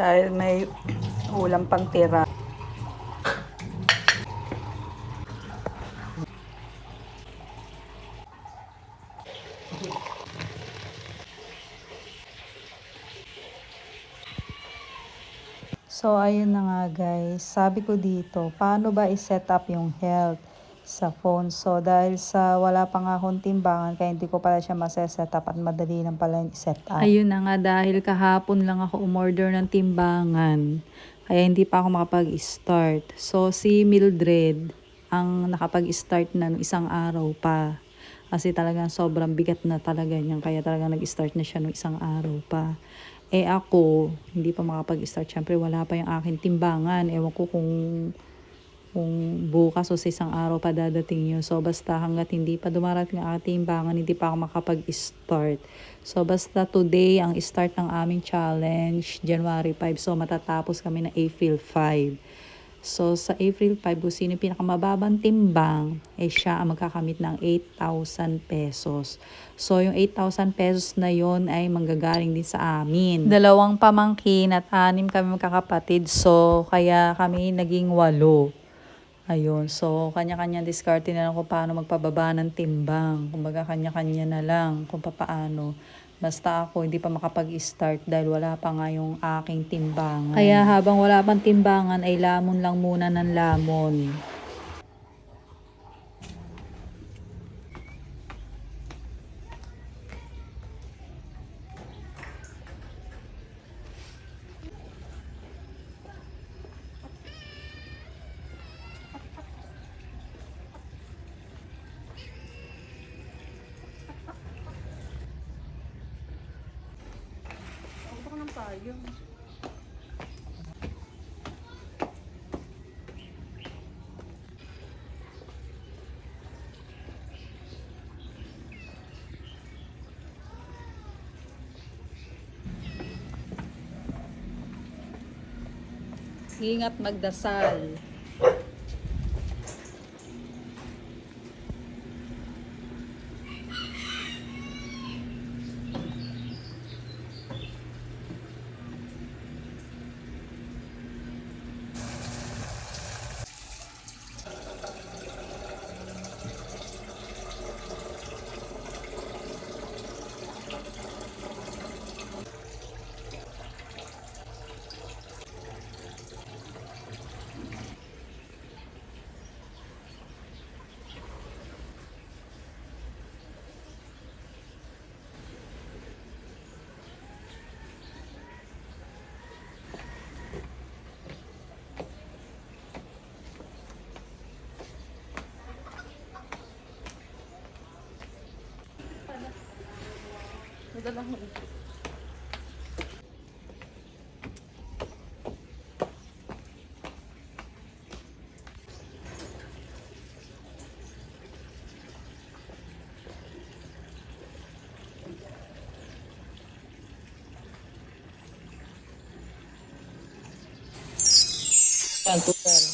Dahil may ulam pang tira. So, ayun na nga guys. Sabi ko dito, paano ba i-set up yung health sa phone? So, dahil sa wala pa nga akong timbangan, kaya hindi ko pala siya maseset up at madali lang pala yung set up. Ayun na nga, dahil kahapon lang ako umorder ng timbangan. Kaya hindi pa ako makapag-start. So, si Mildred ang nakapag-start na ng isang araw pa. Kasi talagang sobrang bigat na talaga niyan. Kaya talagang nag-start na siya ng isang araw pa. Eh ako, hindi pa makapag-start. Siyempre, wala pa yung aking timbangan. Ewan ko kung bukas o sa isang araw pa dadating yun. So, basta hanggat hindi pa dumarating ang aking timbangan, hindi pa ako makapag-start. So, basta today, ang start ng aming challenge, January 5. So, matatapos kami na April 5. So, sa April 5, kung sino yung pinakamababang timbang, siya ang magkakamit ng 8,000 pesos. So, yung 8,000 pesos na yon ay manggagaling din sa amin. 2 pamangkin at 6 kami magkakapatid. So, kaya kami naging 8. Ayun. So, kanya-kanya diskarte na lang kung paano magpababa ng timbang. Kumbaga, kanya-kanya na lang kung paano. Basta ako hindi pa makapag-start dahil wala pa nga yung aking timbangan. Kaya habang wala pang timbangan ay lamon lang muna ng lamon. Ingat magdasal. Total.